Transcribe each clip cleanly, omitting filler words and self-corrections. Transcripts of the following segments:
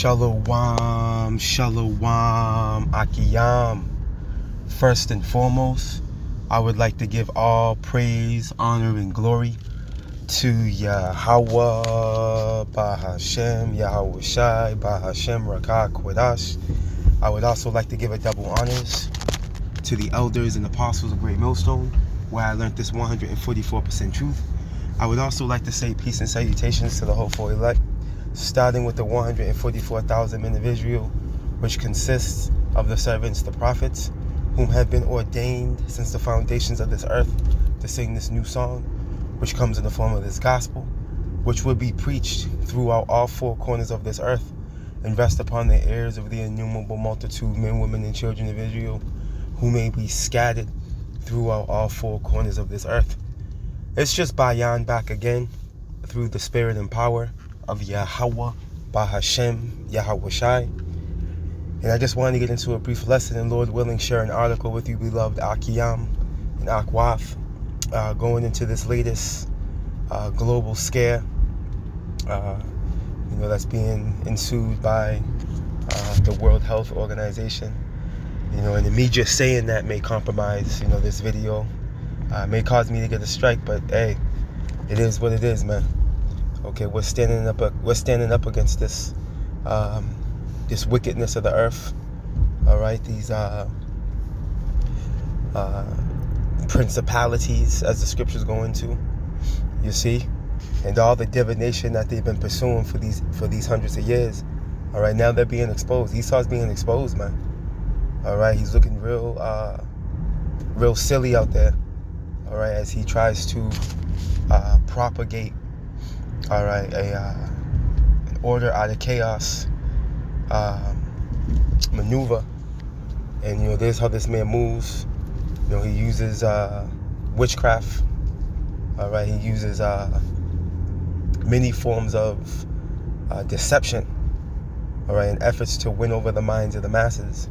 Shalom, shalom, akiyam. First and foremost, I would like to give all praise, honor, and glory to Yahweh, Bahashem, Yahweh Shai, Bahashem, Rakah, Kodash. I would also like to give a double honors to the elders and apostles of Great Millstone, where I learned this 144% truth. I would also like to say peace and salutations to the hopeful elect, starting with the 144,000 men of Israel, which consists of the servants, the prophets, whom have been ordained since the foundations of this earth to sing this new song, which comes in the form of this gospel, which will be preached throughout all four corners of this earth and rest upon the ears of the innumerable multitude, men, women, and children of Israel, who may be scattered throughout all four corners of this earth. It's just Bayan back again through the spirit and power of Yahweh, Bahashem, Yahweh Shai. And I just wanted to get into a brief lesson and, Lord willing, share an article with you, beloved Akiyam and Akwaf, going into this latest global scare, that's being ensued by the World Health Organization. And me just saying that may compromise, this video, may cause me to get a strike, but hey, it is what it is, man. Okay, we're standing up against this this wickedness of the earth. All right, these principalities, as the scriptures go into, you see, and all the divination that they've been pursuing for these hundreds of years. All right, now they're being exposed. Esau's being exposed, man. All right, he's looking real silly out there. All right, as he tries to propagate, all right, an order out of chaos maneuver. And this is how this man moves. He uses witchcraft. All right, he uses many forms of deception, all right, in efforts to win over the minds of the masses.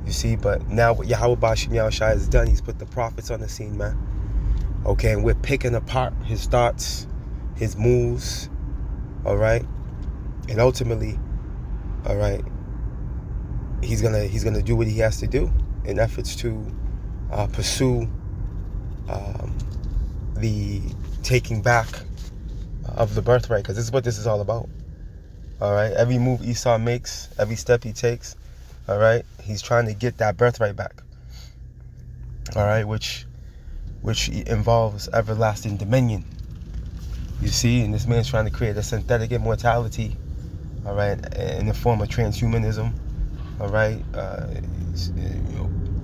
You see, but now what Yahweh Bashim Yahushai has done, he's put the prophets on the scene, man. Okay, and we're picking apart his thoughts, his moves, all right, and ultimately, all right, he's gonna do what he has to do in efforts to pursue the taking back of the birthright, because this is what this is all about. All right, every move Esau makes, every step he takes, all right, he's trying to get that birthright back. All right, which involves everlasting dominion. You see, and this man's trying to create a synthetic immortality, all right, in the form of transhumanism, all right.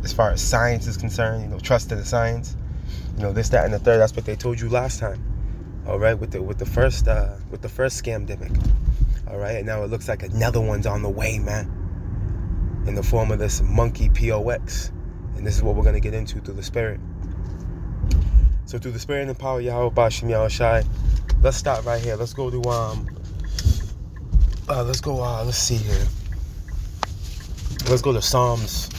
As far as science is concerned, trust in the science, this, that, and the third. That's what they told you last time, all right, with the first scamdemic, all right. And now it looks like another one's on the way, man, in the form of this monkey POX, and this is what we're gonna get into through the spirit. So through the spirit and power of Yahweh Bashim Yahushai, let's start right here. Let's go to let's see here. Let's go to Psalms.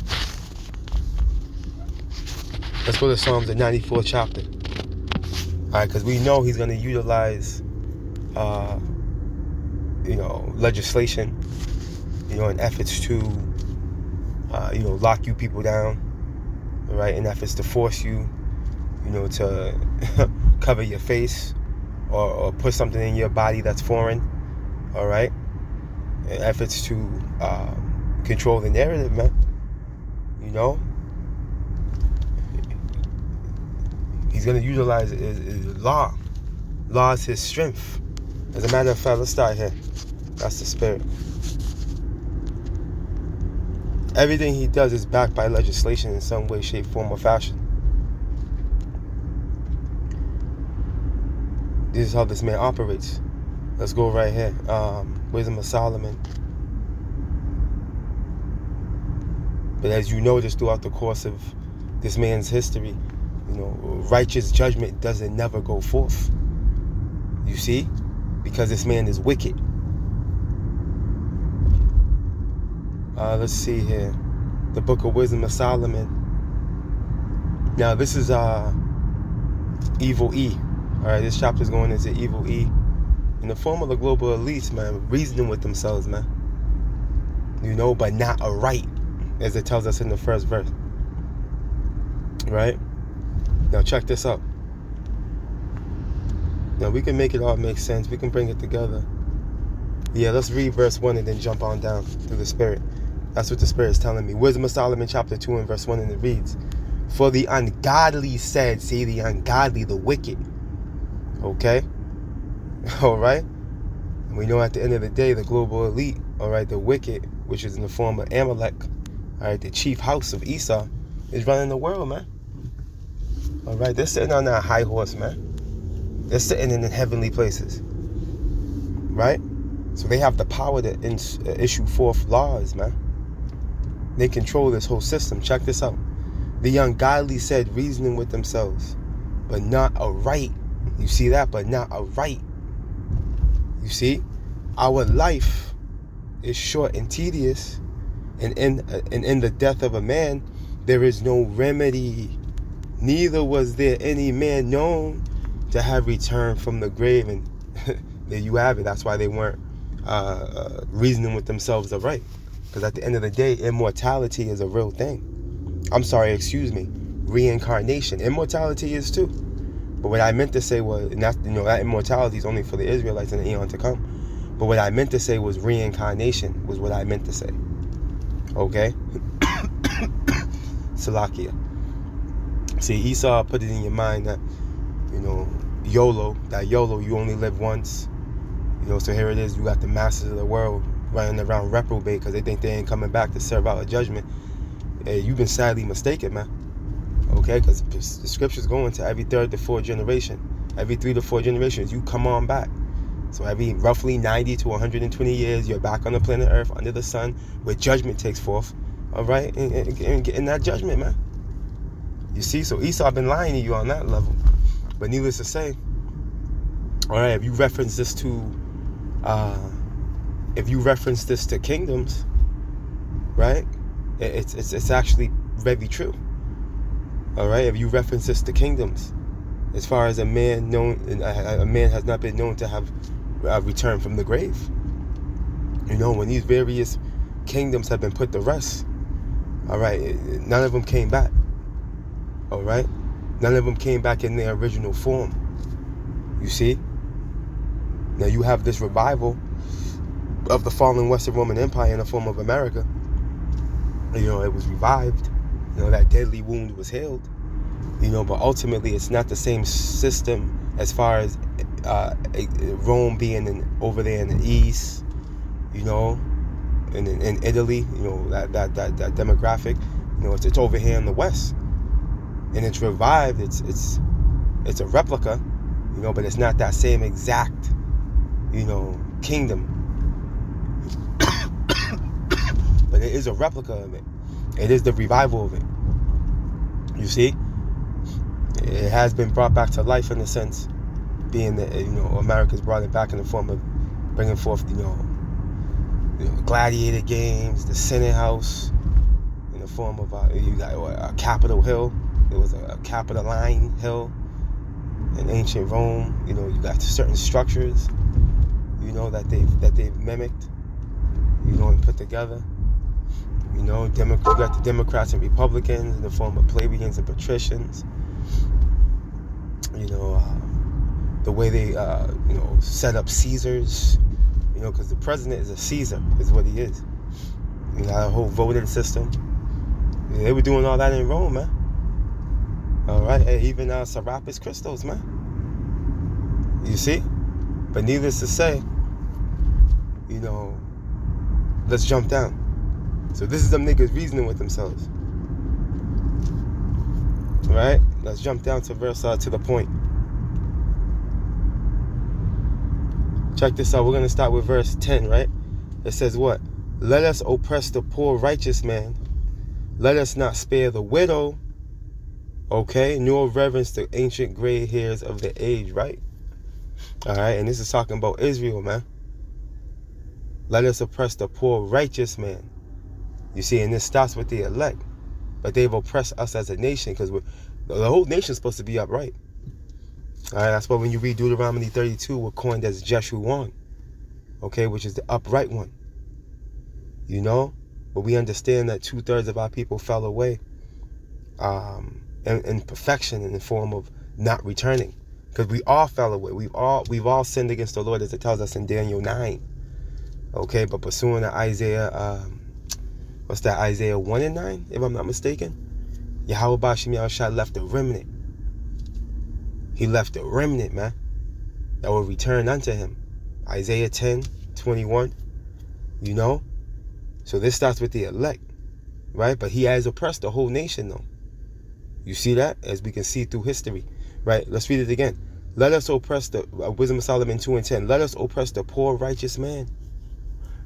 Let's go to Psalms, the 94th chapter. All right, because we know he's going to utilize, legislation, in efforts to, lock you people down, all right, in efforts to force you, to cover your face or put something in your body that's foreign, all right, in efforts to control the narrative, man. He's going to utilize his law. Law is his strength. As a matter of fact, let's start here. That's the spirit. Everything he does is backed by legislation in some way, shape, form, or fashion. This is how this man operates. Let's go right here. Wisdom of Solomon. But as you notice throughout the course of this man's history, righteous judgment doesn't never go forth. You see? Because this man is wicked. Let's see here. The book of Wisdom of Solomon. Now this is evil E. Alright, this chapter is going into evil E. In the form of the global elites, man, reasoning with themselves, man. but not a right, as it tells us in the first verse. Right? Now check this out. Now we can make it all make sense. We can bring it together. Yeah, let's read verse 1 and then jump on down through the Spirit. That's what the Spirit is telling me. Wisdom of Solomon chapter 2 and verse 1, and it reads, for the ungodly said, say the ungodly, the wicked. Okay? Alright? And we know at the end of the day, the global elite, alright, the wicked, which is in the form of Amalek, alright, the chief house of Esau, is running the world, man. Alright, they're sitting on that high horse, man. They're sitting in the heavenly places. Right? So they have the power to issue forth laws, man. They control this whole system. Check this out. The ungodly said, reasoning with themselves, but not a right. You see that? But not a right. You see? Our life is short and tedious, and in the death of a man, there is no remedy. Neither was there any man known to have returned from the grave. And there you have it. That's why they weren't reasoning with themselves aright. Because at the end of the day, immortality is a real thing. I'm sorry, excuse me. Reincarnation. Immortality is too. But what I meant to say was, and that immortality is only for the Israelites in the eon to come. But what I meant to say was reincarnation was what I meant to say. Okay? Salakia. See, Esau put it in your mind that, YOLO, you only live once. So here it is, you got the masses of the world running around reprobate because they think they ain't coming back to serve out a judgment. Hey, you've been sadly mistaken, man. Okay, because the scriptures go into every third to fourth generation. Every 3 to 4 generations, you come on back. So every roughly 90 to 120 years, you're back on the planet Earth under the sun where judgment takes forth. All right, and getting that judgment, man. You see, so Esau been lying to you on that level. But needless to say, all right, if you reference this to kingdoms, right, it's actually very true. All right, if you reference this to kingdoms, as far as a man has not been known to have returned from the grave. When these various kingdoms have been put to rest, all right, none of them came back. All right, none of them came back in their original form. You see? Now you have this revival of the fallen Western Roman Empire in the form of America. It was revived. That deadly wound was healed. But ultimately it's not the same system as far as Rome being over there in the east, and in Italy, that demographic, it's over here in the west. And it's revived, it's a replica, but it's not that same exact, kingdom. But it is a replica of it. It is the revival of it. You see? It has been brought back to life in a sense, being that, America's brought it back in the form of bringing forth, gladiator games, the Senate House, in the form of, you got a Capitol Hill. There was a Capitoline Hill in ancient Rome. You got certain structures, that they've mimicked, and put together. You got the Democrats and Republicans in the form of plebeians and patricians. The way they, set up Caesars. Because the president is a Caesar, is what he is. You got a whole voting system. They were doing all that in Rome, man. All right, and even Serapis Christos, man. You see? But needless to say, let's jump down. So this is them niggas reasoning with themselves. All right, let's jump down to verse to the point. Check this out. We're gonna start with verse 10, right? It says what? Let us oppress the poor righteous man. Let us not spare the widow. Okay, nor reverence the ancient gray hairs of the age, right? All right, and this is talking about Israel, man. Let us oppress the poor righteous man. You see, and this starts with the elect. But they've oppressed us as a nation because the whole nation's supposed to be upright. All right, that's why when you read Deuteronomy 32, we're coined as Jeshurun, okay, which is the upright one. you know. But we understand that 2/3 of our people fell away in perfection, in the form of not returning, because we all fell away. We've all sinned against the Lord, as it tells us in Daniel 9. Okay, but pursuing to Isaiah, what's that? Isaiah 1 and 9, if I'm not mistaken. Yahweh Bashim Yahushua left a remnant. He left a remnant, man, that will return unto him. Isaiah 10:21. You know? So this starts with the elect, right? But he has oppressed the whole nation, though. You see that? As we can see through history, right? Let's read it again. Let us oppress the, Wisdom of Solomon 2 and 10. Let us oppress the poor righteous man.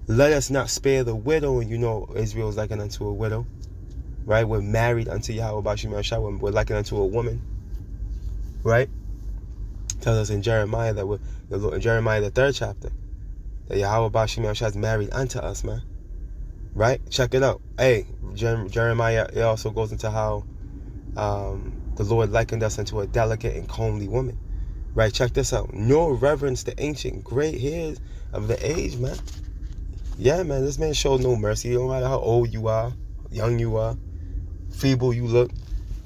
Let us not spare the widow. And you know Israel is likened unto a widow, right? We're married unto Yahweh Bashim Yahushua. We're likened unto a woman, right? Tells us in Jeremiah that in Jeremiah the 3rd chapter, that Yahweh Bashim Yahushua is married unto us, man. Right? Check it out. Hey, Jeremiah, it also goes into how the Lord likened us unto a delicate and comely woman. Right? Check this out. Nor reverence the ancient gray hairs of the age, man. Yeah, man, this man showed no mercy. No matter how old you are, young you are, feeble you look,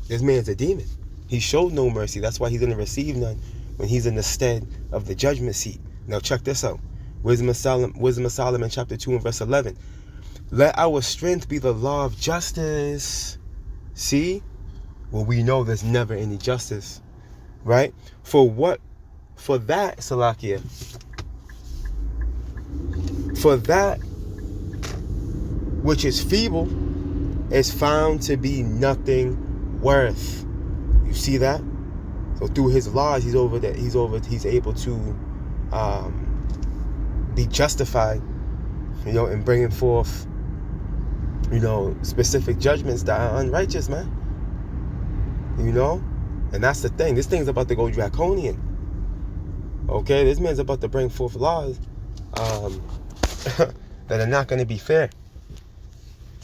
this man's a demon. He showed no mercy. That's why he's going to receive none when he's in the stead of the judgment seat. Now check this out. Wisdom of Solomon chapter 2 and verse 11. Let our strength be the law of justice. See? Well, we know there's never any justice. Right? For that, Salakia. For that which is feeble is found to be nothing worth. You see that? So through his laws, he's able to be justified, you know, in bringing forth, you know, specific judgments that are unrighteous, man. You know? And that's the thing. This thing's about to go draconian. Okay? This man's about to bring forth laws that are not going to be fair.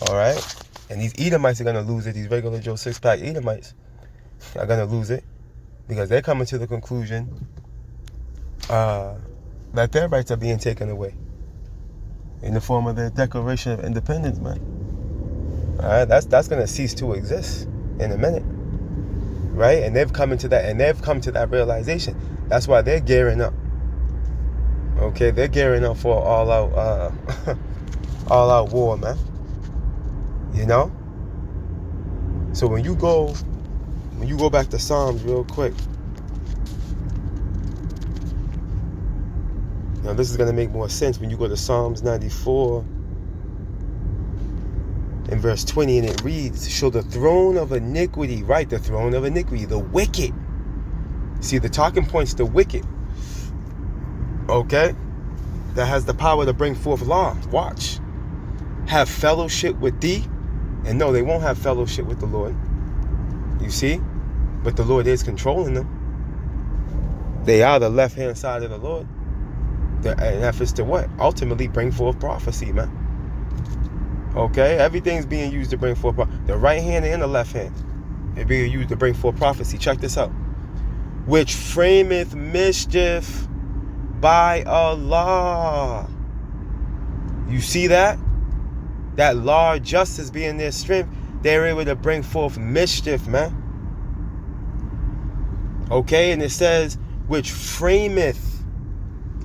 Alright? And these Edomites are going to lose it. These regular Joe 6-pack Edomites are going to lose it, because they're coming to the conclusion that their rights are being taken away in the form of the Declaration of Independence, man. All right, that's going to cease to exist in a minute, right? And they've come to that realization. That's why they're gearing up. Okay, they're gearing up for all out war, man. You know. So when you go back to Psalms real quick. Now this is going to make more sense when you go to Psalms 94 in verse 20, and it reads, show the throne of iniquity, right? The throne of iniquity, the wicked. See, the talking point's the wicked. Okay? That has the power to bring forth law. Watch. Have fellowship with thee. And no, they won't have fellowship with the Lord. You see? But the Lord is controlling them. They are the left-hand side of the Lord. In efforts to what? Ultimately bring forth prophecy, man. Okay? Everything's being used to bring forth prophecy. The right hand and the left hand. They're being used to bring forth prophecy. Check this out. Which frameth mischief by Allah. You see that? That law of justice being their strength, they're able to bring forth mischief, man. Okay? And it says, which frameth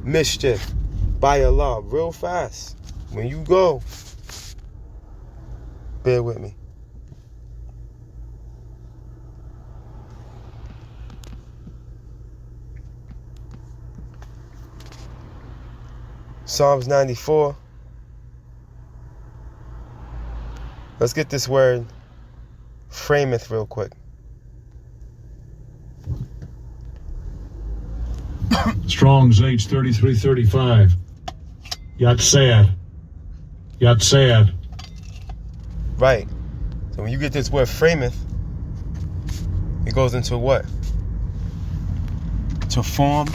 mischief by Allah. Real fast. When you go, bear with me. Psalms 94. Let's get this word frameth real quick. Strong's H3335. Yatsad. Right. So when you get this word frameth, it goes into what? To form,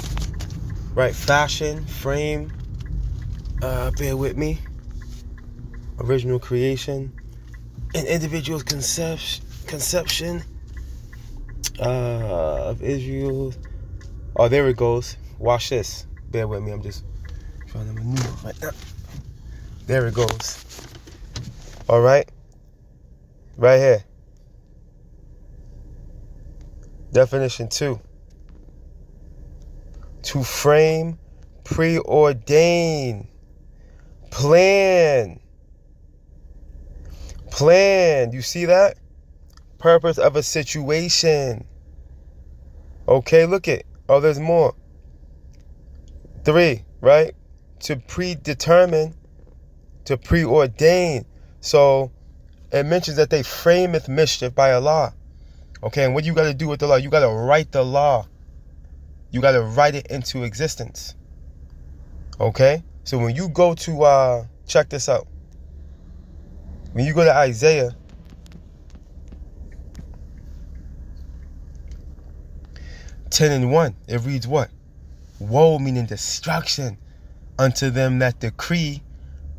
right? Fashion, frame. Bear with me. Original creation. An individual's conception of Israel. Oh, there it goes. Watch this. Bear with me. I'm just trying to maneuver right now. There it goes. All right? Right here. Definition 2. To frame, preordain, plan. Plan. You see that? Purpose of a situation. Okay, look it. Oh, there's more. 3, right? To predetermine, to preordain. So it mentions that they frameth mischief by a law. Okay, and what you got to do with the law? You got to write the law. You got to write it into existence. Okay? So when you go to, check this out. When you go to Isaiah 10:1, it reads what? Woe, meaning destruction, unto them that decree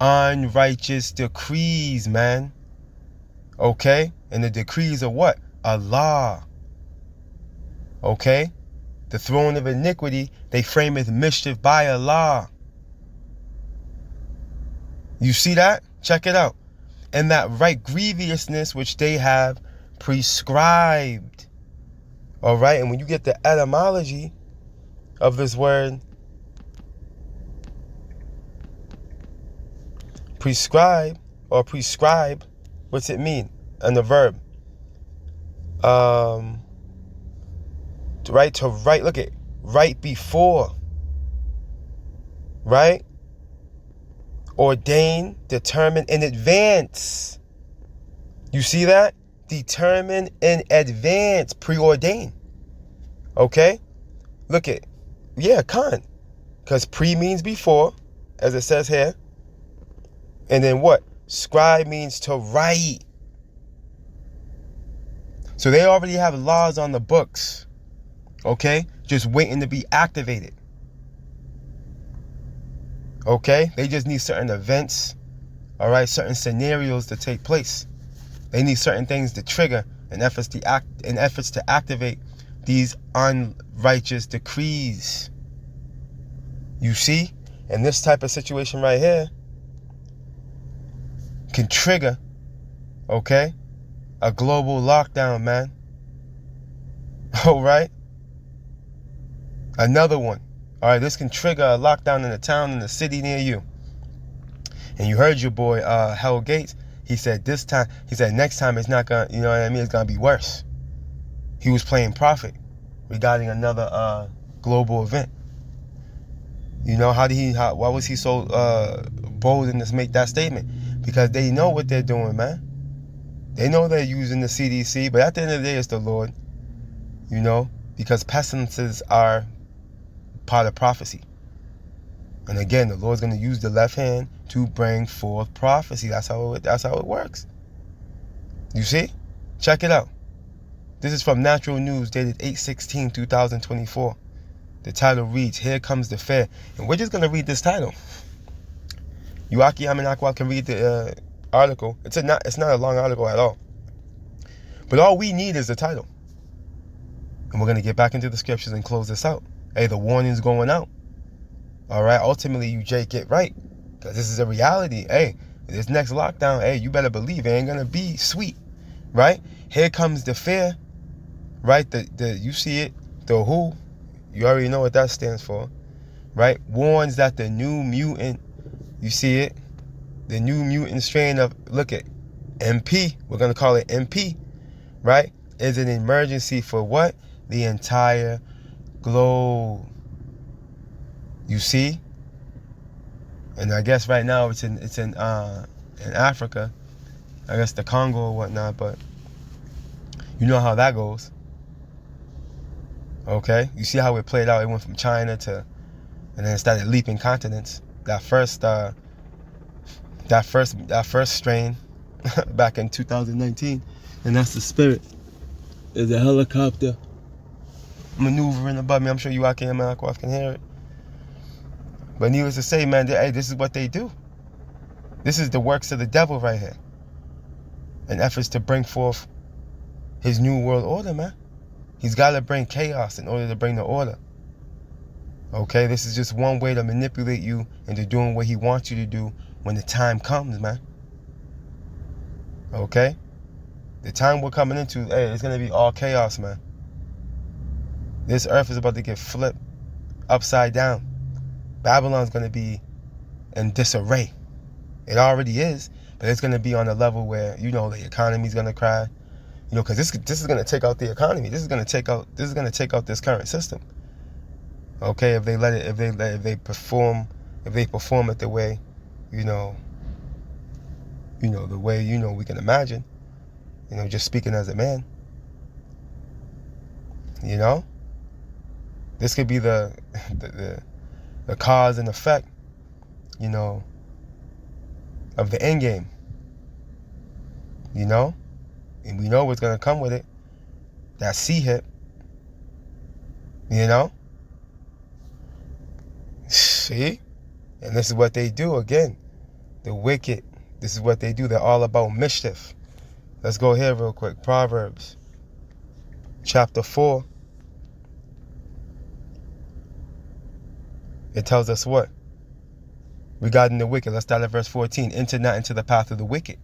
unrighteous decrees, man. Okay? And the decrees are what? A law. Okay? The throne of iniquity, they frameth mischief by a law. You see that? Check it out. And that right grievousness which they have prescribed. All right? And when you get the etymology of this word, prescribe or prescribe, what's it mean? And the verb. Right, to write, look at right before. Right? Ordain, determine in advance. You see that? Determine in advance, preordain. Okay? Look at, yeah, con. Because pre means before, as it says here. And then what? Scribe means to write. So they already have laws on the books. Okay? Just waiting to be activated. Okay? They just need certain events. All right? Certain scenarios to take place. They need certain things to trigger in efforts to activate these unrighteous decrees. You see? And this type of situation right here can trigger, okay, a global lockdown, man. All right? Another one. All right, this can trigger a lockdown in a town, in a city near you. And you heard your boy, Hell Gates. He said next time it's not going to, you know what I mean, it's going to be worse. He was playing prophet regarding another global event. You know, why was he so bold in to make that statement? Because they know what they're doing, man. They know they're using the CDC, but at the end of the day, it's the Lord. You know, because pestilences are part of prophecy. And again, the Lord's going to use the left hand to bring forth prophecy. That's how it works. You see? Check it out. This is from Natural News, dated 8/16/2024. The title reads, "Here Comes the Fair." And we're just going to read this title. Yuaki Aminakwa can read the article. It's not a long article at all. But all we need is the title. And we're going to get back into the scriptures and close this out. Hey, the warning's going out. All right? Ultimately, you Jake, get right. Because this is a reality. Hey, this next lockdown, hey, you better believe it ain't going to be sweet. Right? Here comes the fear. Right? You see it. The WHO. You already know what that stands for. Right? Warns that the new mutant, you see it? The new mutant strain of, look at, MP. We're going to call it MP. Right? Is an emergency for what? The entire globe. You see? And I guess right now it's in Africa. I guess the Congo or whatnot, but you know how that goes. Okay? You see how it played out? It went from China to, and then it started leaping continents. That first strain back in 2019, and that's the spirit. There's a helicopter maneuvering above me. I'm sure you out can hear it. But needless to say, man, hey, this is what they do. This is the works of the devil right here. In efforts to bring forth his new world order, man. He's got to bring chaos in order to bring the order. Okay, this is just one way to manipulate you into doing what he wants you to do when the time comes, man. Okay? The time we're coming into, hey, it's going to be all chaos, man. This earth is about to get flipped upside down. Babylon's going to be in disarray. It already is, but it's going to be on a level where, you know, the economy's going to crash. You know, because this is going to take out the economy. This is going to take out this current system. Okay, if they perform it the way, the way we can imagine. Just speaking as a man. This could be the cause and effect, of the end game. And we know what's gonna come with it. That C hit. See? And this is what they do again. The wicked. This is what they do. They're all about mischief. Let's go here real quick. Proverbs chapter 4. It tells us what? Regarding the wicked. Let's start at verse 14. Enter not into the path of the wicked,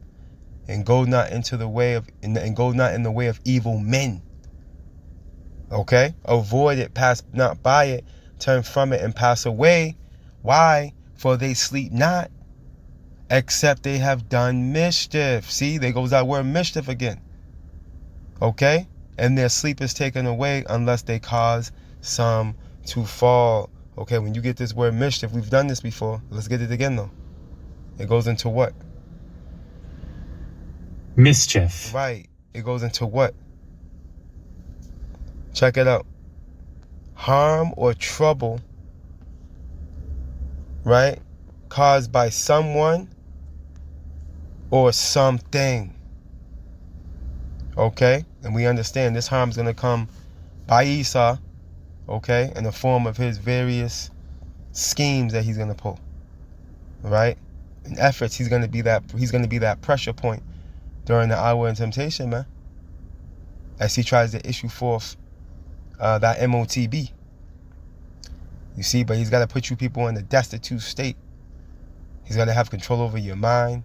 and go not into the way of and go not in the way of evil men. Okay? Avoid it, pass not by it, turn from it and pass away. Why? For they sleep not, except they have done mischief. See, there goes that word mischief again. Okay? And their sleep is taken away unless they cause some to fall. Okay, when you get this word mischief, we've done this before. Let's get it again though. It goes into what? Mischief. Right. It goes into what? Check it out. Harm or trouble, right? Caused by someone or something. Okay? And we understand this harm is going to come by Esau, okay, in the form of his various schemes that he's going to pull. Right? In efforts, he's going to be that pressure point during the hour of temptation, man. As he tries to issue forth that MOTB. You see, but he's got to put you people in a destitute state. He's got to have control over your mind,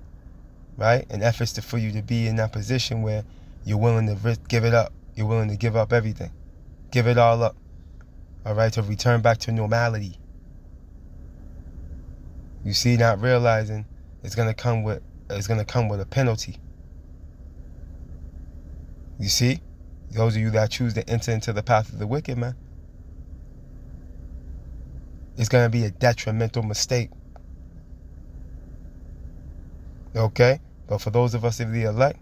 right? In efforts for you to be in that position where you're willing to give it up. You're willing to give up everything. Give it all up. All right, to return back to normality. You see, not realizing it's gonna come with a penalty. You see? Those of you that choose to enter into the path of the wicked, man. It's going to be a detrimental mistake. Okay? But for those of us of the elect,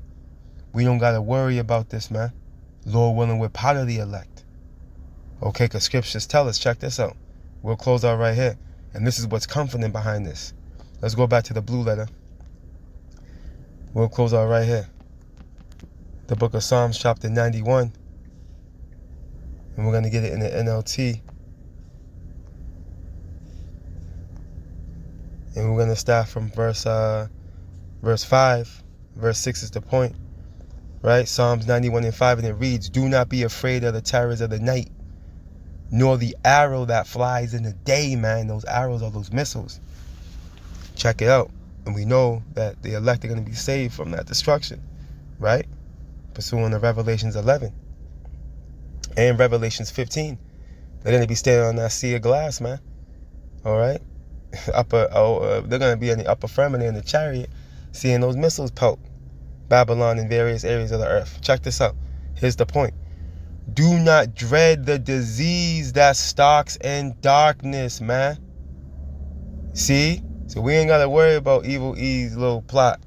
we don't got to worry about this, man. Lord willing, we're part of the elect. Okay? Because scriptures tell us, check this out. We'll close out right here. And this is what's comforting behind this. Let's go back to the blue letter. We'll close out right here. The book of Psalms, chapter 91. And we're going to get it in the NLT. And we're going to start from verse 5. Verse 6 is the point. Right? Psalms 91 and 5. And it reads, do not be afraid of the terrors of the night, nor the arrow that flies in the day, man. Those arrows are those missiles. Check it out. And we know that the elect are going to be saved from that destruction. Right? Pursuing the Revelations 11 and Revelations 15. They're going to be standing on that sea of glass, man. All right? They're going to be in the upper firmament in the chariot, seeing those missiles pelt Babylon in various areas of the earth. Check this out. Here's the point. Do not dread the disease that stalks in darkness, man. See? So we ain't got to worry about Evil E's little plot.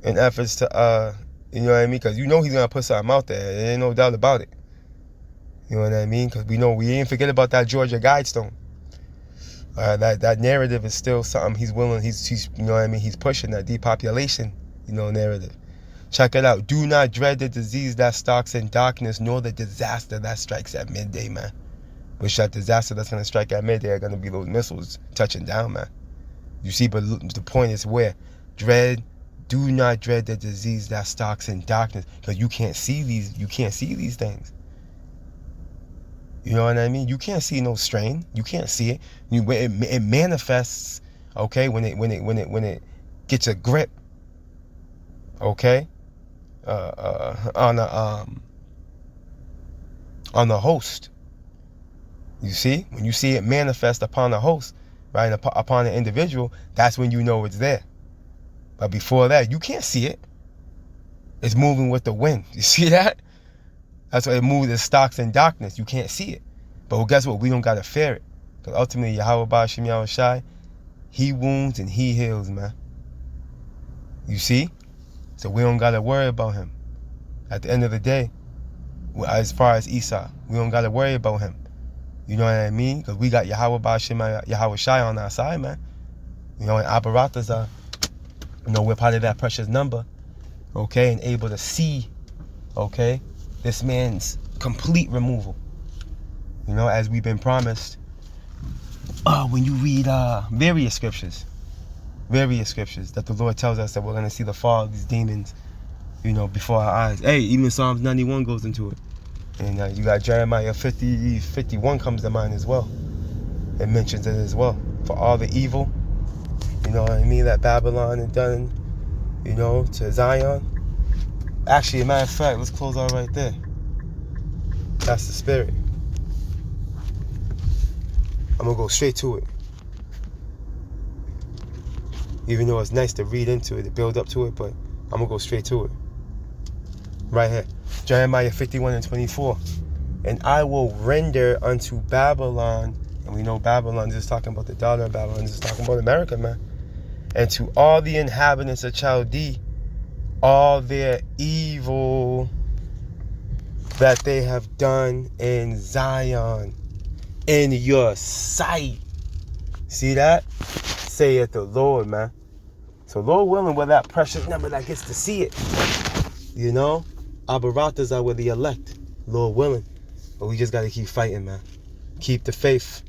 In efforts to, you know what I mean? Because he's going to put something out there. There ain't no doubt about it. You know what I mean? Because we ain't forget about that Georgia Guidestone. That narrative is still something he's willing, he's you know what I mean? He's pushing that depopulation, narrative. Check it out. Do not dread the disease that stalks in darkness, nor the disaster that strikes at midday, man. Which that disaster that's going to strike at midday are going to be those missiles touching down, man. You see, but the point is where? Do not dread the disease that stalks in darkness, because you can't see these things. You know what I mean? You can't see no strain. You can't see it. It manifests, okay, when it Get your grip. Okay? On the host. You see? When you see it manifest upon the host, right, upon the individual, that's when you know it's there. But before that, you can't see it. It's moving with the wind. You see that? That's why it moves in stocks in darkness. You can't see it. But well, guess what? We don't got to fear it. Because ultimately, Yahweh Ba'ashem Yahweh Shai, he wounds and he heals, man. You see? So we don't got to worry about him. At the end of the day, as far as Esau, we don't got to worry about him. You know what I mean? Because we got Yahweh Ba'ashem Yahweh Shai on our side, man. You know, and Abaratazah, you know, we're part of that precious number, okay, and able to see, okay, this man's complete removal. You know, as we've been promised, when you read various scriptures that the Lord tells us that we're going to see the fall of these demons, you know, before our eyes. Hey, even Psalms 91 goes into it. And you got Jeremiah 51 comes to mind as well. It mentions it as well. For all the evil, you know what I mean, that Babylon had done, you know, to Zion. Actually, as a matter of fact, let's close out right there. That's the spirit. I'm going to go straight to it. Even though it's nice to read into it, to build up to it, but I'm going to go straight to it. Right here. Jeremiah 51:24. And I will render unto Babylon, and we know Babylon is talking about the daughter of Babylon, is talking about America, man. And to all the inhabitants of Chaldee, all their evil that they have done in Zion, in your sight. See that? Saith the Lord, man. So Lord willing, we're that precious number that gets to see it. You know? Abaratazah with the elect. Lord willing. But we just got to keep fighting, man. Keep the faith.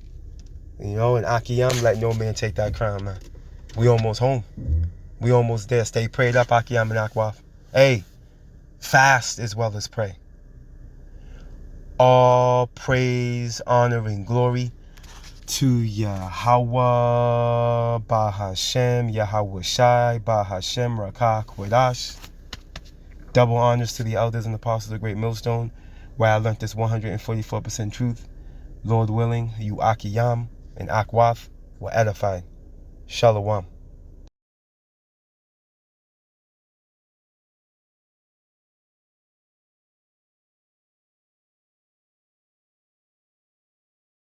You know, and Akiyam, let no man take that crown, man. We almost home. We almost there. Stay prayed up, Akiyam and Akwaf. Hey, fast as well as pray. All praise, honor, and glory to Yahweh, Bahashem, Yahweh Shai, Bahashem, Rakah, Kwadash. Double honors to the elders and apostles of the Great Millstone, where I learned this 144% truth. Lord willing, you Akiyam and Akwaf will edify. Shalom.